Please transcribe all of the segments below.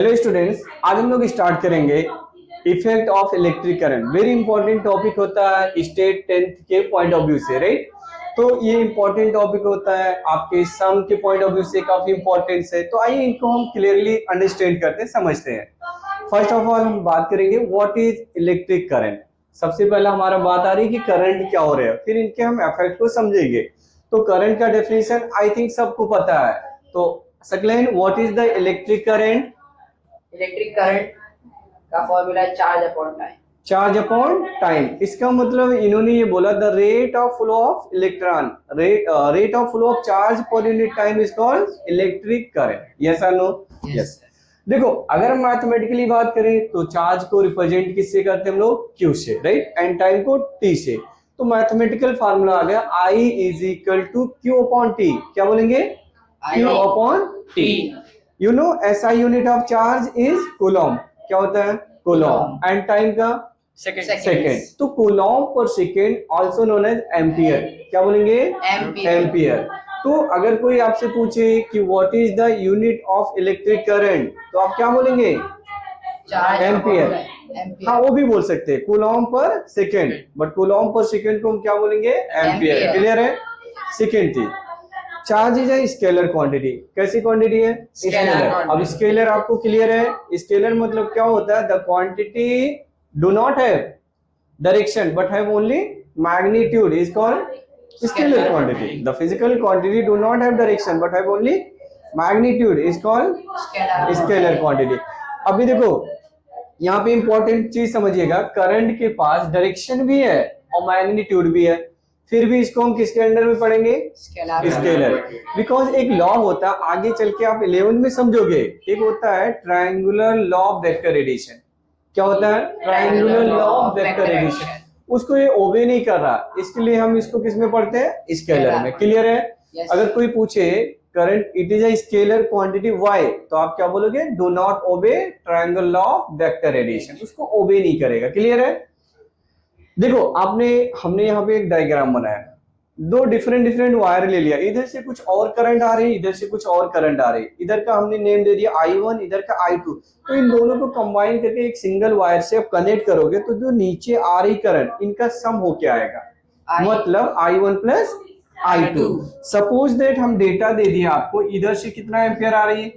Hello students, आज हम लोग स्टार्ट करेंगे effect of electric current. Very important topic होता है स्टेट 10th के पॉइंट ऑफ व्यू से, राइट। तो ये इंपॉर्टेंट टॉपिक होता है, आपके सम के पॉइंट ऑफ व्यू से काफी इंपॉर्टेंट है। तो आइए इनको हम क्लियरली अंडरस्टैंड करते हैं, समझते हैं। फर्स्ट ऑफ ऑल हम बात करेंगे व्हाट इज इलेक्ट्रिक करंट। सबसे पहला हमारा बात आ रही है कि करंट क्या हो रहा है, फिर इनके हम इफेक्ट को समझेंगे। तो करंट का डेफिनेशन आई थिंक सबको पता है। तो second, what is the electric current. Electric current का फॉर्मूला है charge upon time. Charge upon time, इसका मतलब इन्होंने ये बोला the rate of flow of electron, rate of flow of charge पर unit time is called electric current. Yes और no? Yes. देखो, अगर हम मैथमेटिकली बात करें तो चार्ज को रिप्रेजेंट किससे करते हैं हम लोग? Q से, राइट, एंड टाइम को T से। तो मैथमेटिकल फार्मूला आ गया I is equal to Q upon T। क्या बोलेंगे? Q upon T। You know SI unit of charge is coulomb. क्या होता है? कूलम। एंड टाइम का सेकेंड। तो कूलम पर second also known as ampere. क्या बोलेंगे? एम्पियर। तो अगर कोई आपसे पूछे कि what is the unit of electric current, तो आप क्या बोलेंगे? एम्पियर। हाँ, वो भी बोल सकते हैं कूलम पर सेकेंड, बट कूलम पर सेकेंड को हम क्या बोलेंगे? एम्पियर। क्लियर है? सेकेंड थी charge is a scalar quantity. कैसी क्वांटिटी है? स्केलर। अब स्केलर आपको क्लियर है? स्केलर मतलब क्या होता है? The quantity do not have direction but have only magnitude is called scalar quantity. The physical quantity do not have direction but have only magnitude is called scalar quantity. अभी देखो, यहाँ पे important चीज समझिएगा, करंट के पास direction भी है और मैग्नीट्यूड भी है, फिर भी इसको हम किसके अंडर में पढ़ेंगे? स्केलर। बिकॉज एक लॉ होता है, आगे चल के आप 11th में समझोगे, एक होता है triangular law of vector addition. क्या होता है? Triangular law of vector addition. उसको ये ओबे नहीं कर रहा, इसके लिए हम इसको किस में पढ़ते हैं? स्केलर में। क्लियर है? अगर कोई पूछे current it is a scalar quantity why, तो आप क्या बोलोगे? Do not obey triangle law of vector addition. उसको ओबे नहीं करेगा। क्लियर है? देखो, हमने यहाँ पे एक डायग्राम बनाया, दो डिफरेंट वायर ले लिया, इधर से कुछ और करंट आ रही है, इधर से कुछ और करंट आ रही है। इधर का हमने नेम दे दिया I1, इधर का I2। तो इन दोनों को कंबाइन करके एक सिंगल वायर से आप कनेक्ट करोगे तो जो नीचे आ रही करंट, इनका सम हो क्या आएगा? मतलब I1 plus I2। Suppose that हम डेटा दे दिया आपको, इधर से कितना एम्पियर आ रही है?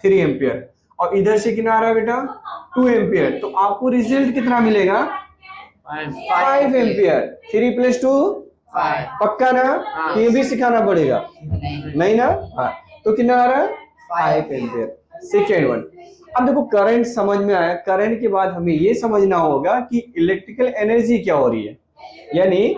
3 एम्पियर, और इधर से कितना आ रहा है बेटा? 2 एम्पियर। तो आपको रिजल्ट कितना मिलेगा? 5 एम्पियर। 3 प्लस 2 पक्का ना? ये भी सिखाना पड़ेगा? नहीं ना? हाँ, तो कितना आ रहा है? 5 एम्पियर। Second one. अब देखो, करंट समझ में आया। करंट के बाद हमें ये समझना होगा कि इलेक्ट्रिकल एनर्जी क्या हो रही है, यानी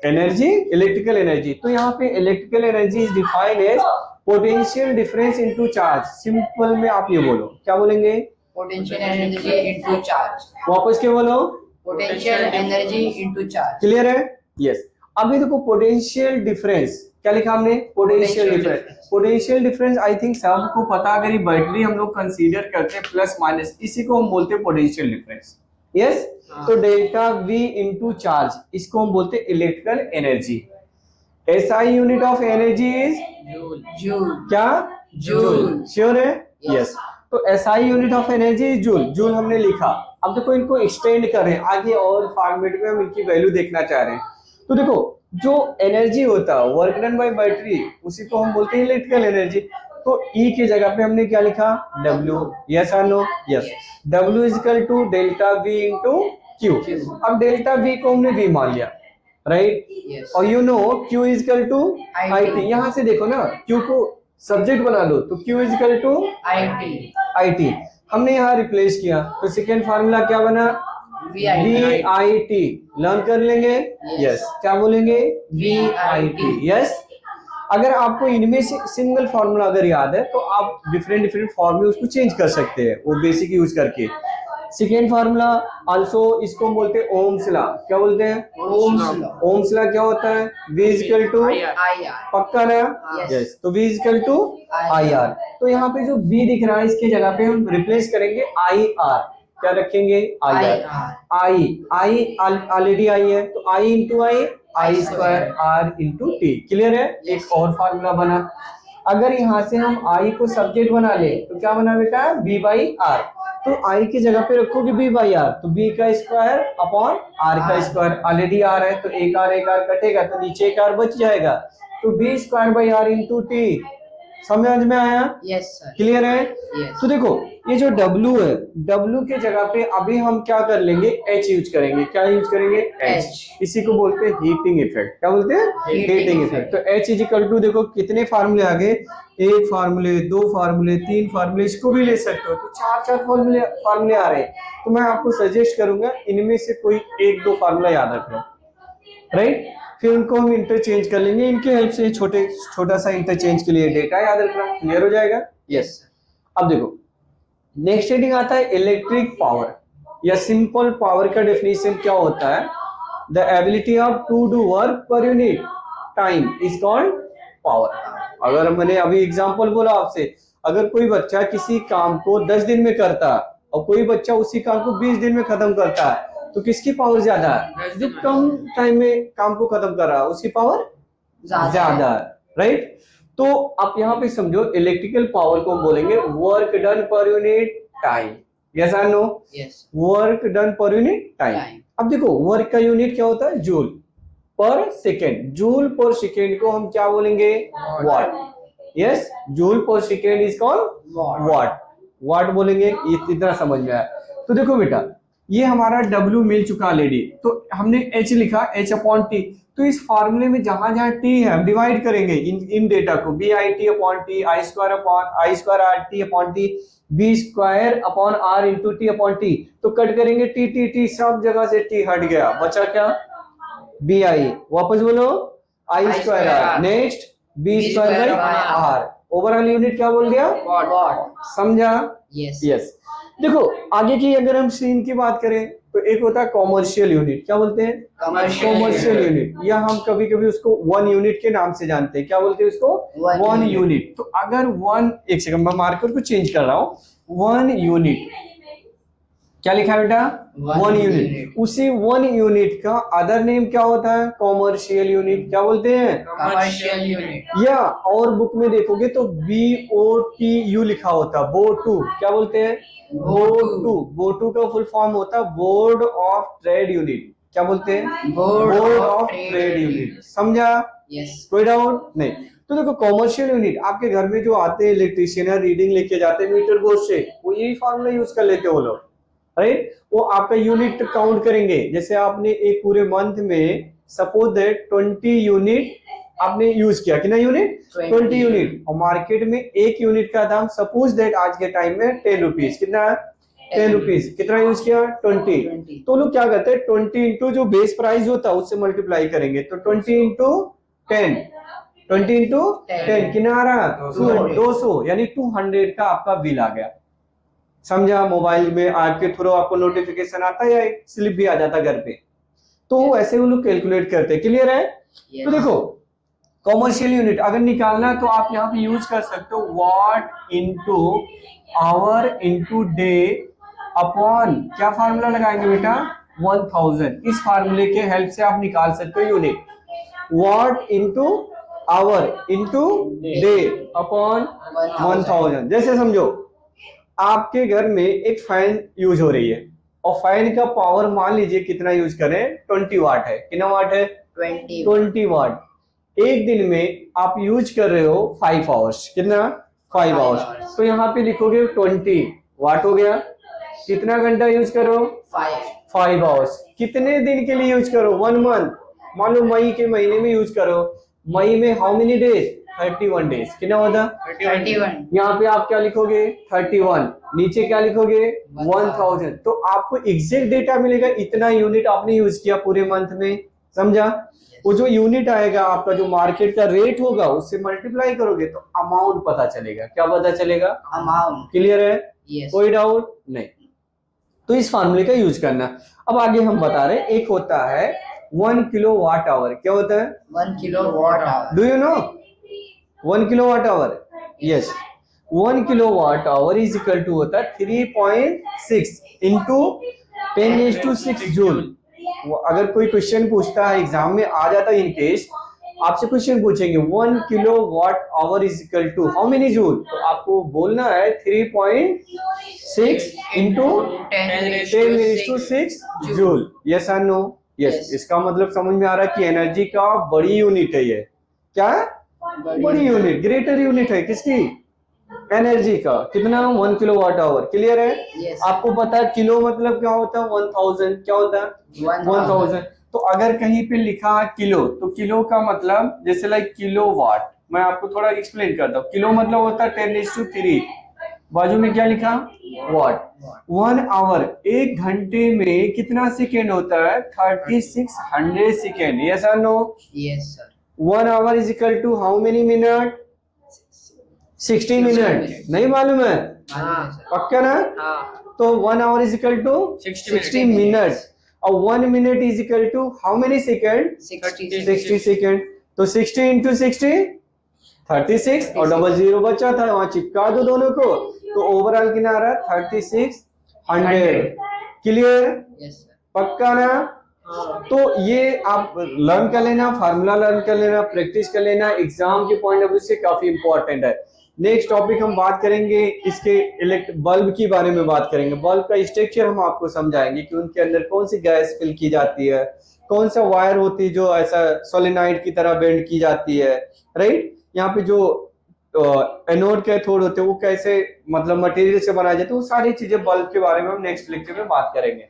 एनर्जी, इलेक्ट्रिकल एनर्जी। तो यहाँ पे electrical energy is defined as potential difference into charge. Simple में आप ये बोलो, क्या बोलेंगे? Potential energy into charge. वापस क्या बोलो? Potential energy into charge. Clear है? यस। अभी देखो, पोटेंशियल डिफरेंस क्या लिखा हमने? Potential difference. Potential difference I think सबको पता, अगर ये बैटरी हम लोग कंसीडर करते हैं प्लस माइनस, इसी को हम बोलते हैं पोटेंशियल डिफरेंस। यस। तो डेल्टा V इंटू चार्ज, इसको हम बोलते हैं electrical energy. SI unit of energy is joule. क्या? जूल। श्योर है? यस। तो SI unit of energy is joule. Joule हमने लिखा। अब देखो, इनको एक्सटेंड कर रहे हैं आगे और फॉर्मेट में, हम इनकी वैल्यू देखना चाह रहे हैं। तो देखो, जो एनर्जी होता है वर्क डन बाय बैटरी, उसी को हम बोलते हैं इलेक्ट्रिकल एनर्जी। तो E की जगह पे हमने क्या लिखा? W। यस और no? Yes. W is equal to delta V into Q। अब डेल्टा V को हमने V मान लिया, राइट। और you know Q is equal to IT। यहाँ से देखो ना, Q को सब्जेक्ट बना लो तो Q is equal to IT। हमने यहाँ रिप्लेस किया, तो सेकेंड फार्मूला क्या बना? VIT। लर्न कर लेंगे? यस। क्या बोलेंगे? VIT। यस। अगर आपको इनमें से सिंगल फार्मूला अगर याद है तो आप डिफरेंट फॉर्म में उसको चेंज कर सकते हैं, वो बेसिक यूज करके। सेकेंड फार्मूला आल्सो, इसको हम बोलते हैं ओम्स लॉ। क्या बोलते हैं? ओम्स लॉ क्या होता है? V is equal to IR। पक्का ना? यस। तो V is equal to IR। तो यहाँ पे जो V दिख रहा है, इसकी जगह पे हम रिप्लेस करेंगे IR। क्या रखेंगे? I ऑलरेडी आई है, तो I into I, I square R into T। Clear है? एक और फार्मूला बना। अगर यहाँ से हम आई को सब्जेक्ट बना ले तो क्या बना बेटा, बी बाई आर। तो आई की जगह पे रखोगे बी बाई आर, तो बी का स्क्वायर अपॉन आर का स्क्वायर, ऑलरेडी आर है तो एक आर कटेगा तो नीचे एक आर बच जाएगा, तो B square by R into T. समझ में आया? Yes sir. क्लियर है? यस। तो देखो ये जो W है, W के जगह पे अभी हम क्या कर लेंगे, H यूज करेंगे। क्या यूज करेंगे? H। इसी को बोलते हैं हीटिंग इफेक्ट। क्या बोलते हैं? Heating effect. तो H इज इक्वल टू, देखो कितने फार्मूले आ गए, एक फार्मूले, दो फार्मूले, तीन फार्मूले, इसको भी ले सकते हो, तो चार चार फार्मूले आ रहे हैं। तो मैं आपको सजेस्ट करूंगा इनमें से कोई एक दो फार्मूला याद रखना, राइट? फिर उनको हम इंटरचेंज कर लेंगे, इनके हेल्प से छोटा सा इंटरचेंज के लिए डेटा याद रखना। क्लियर हो जाएगा? यस। अब देखो नेक्स्ट हेडिंग आता है इलेक्ट्रिक पावर या सिंपल पावर का डेफिनेशन क्या होता है, the ability of to do work per unit time is called power. अगर मैंने अभी एग्जांपल बोला आपसे, अगर कोई बच्चा किसी काम को 10 दिन में करता और कोई बच्चा उसी काम को 20 दिन में खत्म करता है, तो किसकी पावर ज्यादा है? जो कम टाइम में काम को खत्म कर रहा है उसकी पावर ज्यादा है, राइट? तो आप यहाँ पे समझो इलेक्ट्रिकल पावर को बोलेंगे work done per unit time. Yes और no? Yes. Work done per unit time. अब देखो वर्क का यूनिट क्या होता है? Joule per second. Joule per second को हम क्या बोलेंगे? Watt. Yes, joule per second is called watt. Watt बोलेंगे, ये इतना समझ में आया। तो देखो बेटा ये हमारा W मिल चुका ऑलरेडी, तो हमने H लिखा, H अपॉन टी। तो इस फार्मूले में जहां जहां T है हम डिवाइड करेंगे इन डेटा को, B I T upon T, I square R T upon T, B square upon R into T upon T. तो कट करेंगे टी टी टी, सब जगह से T हट गया, बचा क्या? B I. वापस बोलो, I square R. Next B square by R. Overall unit क्या बोल दिया? वाट। समझा? यस। यस। देखो आगे की अगर हम सीन की बात करें तो एक होता है कॉमर्शियल यूनिट। क्या बोलते हैं? कॉमर्शियल यूनिट, या हम कभी कभी उसको 1 यूनिट के नाम से जानते हैं। क्या बोलते हैं उसको? 1 यूनिट। तो अगर 1, एक सेकंड मैं मार्कर को चेंज कर रहा हूं, 1 यूनिट क्या लिखा है बेटा? 1 यूनिट। उसी 1 यूनिट का अदर नेम क्या होता है? Commercial unit. क्या बोलते हैं? Commercial unit. या और बुक में देखोगे तो BOTU लिखा होता है, BOTU। क्या बोलते हैं? BOTU। BOTU का फुल फॉर्म होता है बोर्ड ऑफ ट्रेड यूनिट। क्या बोलते हैं? Board of trade unit. समझा? यस। कोई डाउट नहीं? तो देखो कॉमर्शियल यूनिट आपके घर में जो आते हैं इलेक्ट्रिशियन है, रीडिंग लेके जाते हैं मीटर बोर्ड से, वो यही फॉर्मूला यूज कर लेते हो लोग, राइट? वो आपका यूनिट काउंट करेंगे। जैसे आपने एक पूरे मंथ में सपोज दैट 20 यूनिट आपने यूज किया, कितना यूनिट? 20 यूनिट। और मार्केट में एक यूनिट का दाम सपोज दैट आज के टाइम में 10 रुपीज। कितना? 10 रुपीज। कितना यूज किया? 20। तो लोग क्या करते हैं, 20 इंटू जो बेस प्राइस होता है उससे मल्टीप्लाई करेंगे, तो 20 इंटू 10, 20 इंटू 10 कितना आ रहा? 200, यानी 200 का आपका बिल आ गया। समझा? मोबाइल में आपके थ्रू आपको नोटिफिकेशन आता है या एक स्लिप भी आ जाता घर पे, तो ऐसे वो लोग कैलकुलेट करते हैं। क्लियर है? तो देखो कॉमर्शियल यूनिट अगर निकालना है तो आप यहाँ पे यूज कर सकते हो what into our into day upon, क्या फार्मूला लगाएंगे बेटा? 1000। इस फार्मूले के हेल्प से आप निकाल सकते हो unit. What into our into day upon 1000। जैसे समझो आपके घर में एक फैन यूज हो रही है और फैन का पावर मान लीजिए कितना यूज करें, 20 वाट है। कितना वाट है? 20 वाट। एक दिन में आप यूज कर रहे हो 5 आवर्स। कितना? 5 आवर्स। तो यहाँ पे लिखोगे 20 वाट हो गया। कितना घंटा यूज करो? 5 आवर्स। कितने दिन के लिए यूज करो? 1 मंथ। मान लो मई के महीने में यूज करो, मई में हाउ मेनी डेज? 31 डेज। कितना होता? 31। यहाँ पे आप क्या लिखोगे? 31। नीचे क्या लिखोगे? 1000। तो आपको एग्जैक्ट डेटा मिलेगा, इतना यूनिट आपने यूज किया पूरे मंथ में। समझा? वो जो यूनिट आएगा आपका, जो मार्केट का रेट होगा, उससे मल्टीप्लाई करोगे तो अमाउंट पता चलेगा। क्या पता चलेगा? अमाउंट। क्लियर है? Yes. कोई डाउट नहीं? तो इस फार्मूले का यूज करना। अब आगे हम बता रहे, एक होता है 1 किलो वाट आवर। क्या होता है? 1 kilowatt hour. Do you know 1 kilowatt hour? Yes, 1 kilowatt hour is equal to होता है 3.6 इंटू 10⁶ जूल। अगर कोई क्वेश्चन पूछता है एग्जाम में आ जाता है इन केस, आपसे क्वेश्चन पूछेंगे 1 kilo watt hour is equal to how many joule, तो आपको बोलना है 3.6 इंटू 10⁻6 जूल। यस और नो? यस। Yes. इसका मतलब समझ में आ रहा है कि एनर्जी का बड़ी यूनिट है ये। क्या है? बड़ी यूनिट, ग्रेटर यूनिट है किसकी? एनर्जी का। कितना? 1 किलो वाट आवर। क्लियर है? Yes. आपको पता है किलो मतलब क्या होता है? 1000। क्या होता है? 1000। तो अगर कहीं पे लिखा है किलो, तो किलो का मतलब जैसे लाइक किलो वाट, मैं आपको थोड़ा एक्सप्लेन करता हूँ। किलो मतलब होता है 10⁻3, बाजू में क्या लिखा? वाट। 1 आवर, 1 घंटे में कितना सेकेंड होता है? 3600 सेकेंड। यस और no? Yes, sir. 1 hour is equal to how many minute? 60 minute. नहीं मालूम है? हाँ sir. पक्का ना? हाँ. तो 1 hour is equal to 60 minute, और 1 minute is equal to how many second? 60 second. तो 60 इंटू 60 36, और डबल जीरो बचा था वहां चिपका दो दोनों को, तो ओवरऑल कितना आ रहा है? 3600। क्लियर? Yes, sir. पक्का ना? हाँ. तो ये आप लर्न कर लेना, फार्मूला लर्न कर लेना, प्रैक्टिस कर लेना, एग्जाम के पॉइंट ऑफ व्यू से काफी इंपॉर्टेंट है। नेक्स्ट टॉपिक हम बात करेंगे इसके बल्ब की बारे में बात करेंगे। बल्ब का स्ट्रक्चर हम आपको समझाएंगे कि उनके अंदर कौन सी गैस फिल की जाती है, कौन सा वायर होती है जो ऐसा सोलेनाइड की तरह बेंड की जाती है, राइट। यहाँ पे जो एनोड कैथोड होते हैं वो कैसे मतलब मटेरियल से बनाए जाते हैं, वो सारी चीजें बल्ब के बारे में हम नेक्स्ट लेक्चर में बात करेंगे।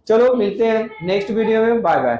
चलो मिलते हैं नेक्स्ट वीडियो में। Bye bye.